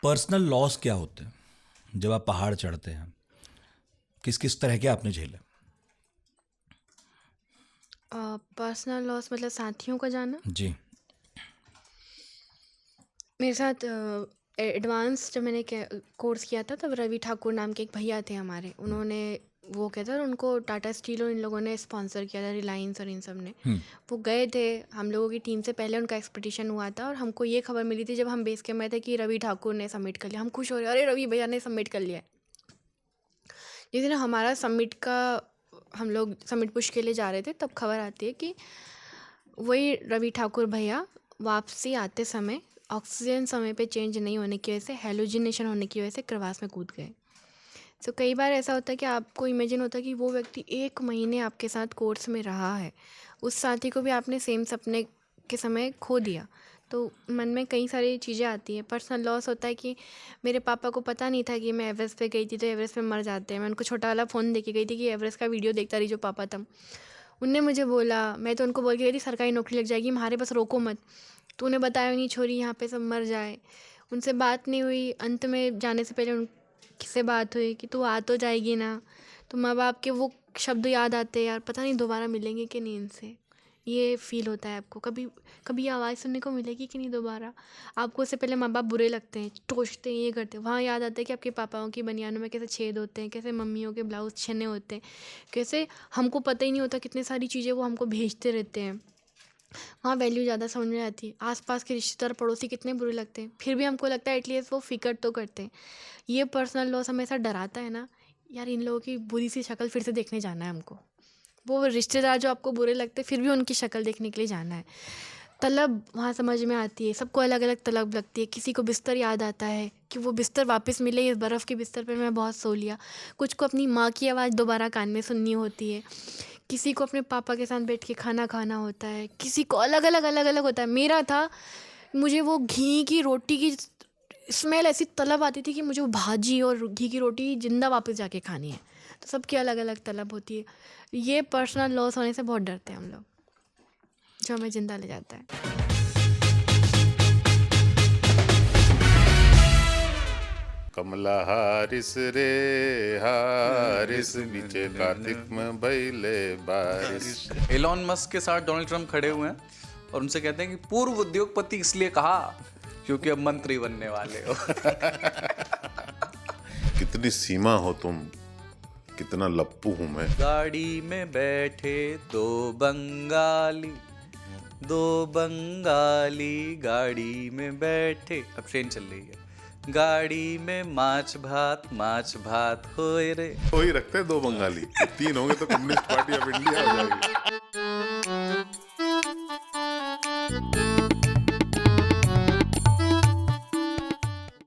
Personal loss क्या होते हैं जब आप पहाड़ चढ़ते हैं? किस किस तरह के आपने झेले? पर्सनल लॉस मतलब साथियों का जाना। जी। मेरे साथ एडवांस जब मैंने कोर्स किया था तब रवि ठाकुर नाम के एक भैया थे हमारे, उन्होंने वो कहता था, उनको टाटा स्टील और इन लोगों ने स्पॉन्सर किया था, रिलायंस और इन सब ने। वो गए थे हम लोगों की टीम से पहले, उनका एक्सपेडिशन हुआ था और हमको ये खबर मिली थी जब हम बेस कैंप में थे कि रवि ठाकुर ने सबमिट कर लिया। हम खुश हो रहे, अरे रवि भैया ने सबमिट कर लिया है। जिस दिन हमारा सबमिट का, हम लोग सबमिट पुश के लिए जा रहे थे, तब खबर आती है कि वही रवि ठाकुर भैया वापसी आते समय ऑक्सीजन समय पे चेंज नहीं होने की वजह से, हेलोजिनेशन होने की वजह से क्रवास में कूद गए। तो कई बार ऐसा होता है कि आपको इमेजिन होता है कि वो व्यक्ति 1 महीने आपके साथ कोर्स में रहा है, उस साथी को भी आपने सेम सपने के समय खो दिया, तो मन में कई सारी चीज़ें आती हैं। पर्सनल लॉस होता है कि मेरे पापा को पता नहीं था कि मैं एवरेस्ट पे गई थी, तो एवरेस्ट में मर जाते हैं। मैं उनको छोटा वाला फ़ोन दे के गई थी कि एवरेस्ट का वीडियो देखता रही जो पापा तब। उनने मुझे बोला, मैं तो उनको बोल के गई थी सरकारी नौकरी लग जाएगी, हमारे बस रोको मत। तो उन्हें बताया नहीं, छोरी यहाँ पे सब मर जाए। उनसे बात नहीं हुई, अंत में जाने से पहले उनसे बात हुई कि तू आ तो जाएगी ना। तो माँ बाप के वो शब्द याद आते हैं, यार पता नहीं दोबारा मिलेंगे कि नहीं इनसे। ये फील होता है आपको, कभी कभी आवाज़ सुनने को मिलेगी कि नहीं दोबारा। आपको उससे पहले माँ बाप बुरे लगते हैं, टोचते हैं, ये करते हैं, वहाँ याद आता है कि आपके पापाओं की बनियानों में कैसे छेद होते हैं, कैसे मम्मियों के ब्लाउज छेने होते हैं, कैसे हमको पता ही नहीं होता कितनी सारी चीज़ें वो हमको भेजते रहते हैं। वहाँ वैल्यू ज़्यादा समझ में आती है। आसपास के रिश्तेदार पड़ोसी कितने बुरे लगते हैं, फिर भी हमको लगता है एटलीस्ट वो फ़िक्र तो करते हैं। ये पर्सनल लॉस हमें ऐसा डराता है ना, यार इन लोगों की बुरी सी शक्ल फिर से देखने जाना है हमको। वो रिश्तेदार जो आपको बुरे लगते हैं, फिर भी उनकी शक्ल देखने के लिए जाना है। तलब वहाँ समझ में आती है, सबको अलग अलग तलब लगती है। किसी को बिस्तर याद आता है कि वो बिस्तर वापस मिले, इस बर्फ़ के बिस्तर पर मैं बहुत सो लिया। कुछ को अपनी माँ की आवाज़ दोबारा कान में सुननी होती है, किसी को अपने पापा के साथ बैठ के खाना खाना होता है, किसी को अलग अलग होता है। मेरा था, मुझे वो घी की रोटी की स्मेल ऐसी तलब आती थी कि मुझे वो भाजी और घी की रोटी जिंदा वापस जाके खानी है। तो सबकी अलग अलग तलब होती है। ये पर्सनल लॉस होने से बहुत डरते हैं हम लोग, जो हमें जिंदा ले जाता है। कमला हारिस रे हारिस बीचे कार्तिक में भइले बारिश। एलॉन मस्क के साथ डोनाल्ड ट्रंप खड़े हुए हैं और उनसे कहते हैं कि पूर्व उद्योगपति इसलिए कहा क्योंकि अब मंत्री बनने वाले हो। कितनी सीमा हो तुम, कितना लप्पू हूं मैं। गाड़ी में बैठे दो बंगाली गाड़ी में बैठे, अब ट्रेन चल रही है, गाड़ी में माछ भात होए रे। वही रखते हैं 2 बंगाली, 3 होंगे तो कम्युनिस्ट पार्टी ऑफ इंडिया हो जाएगी।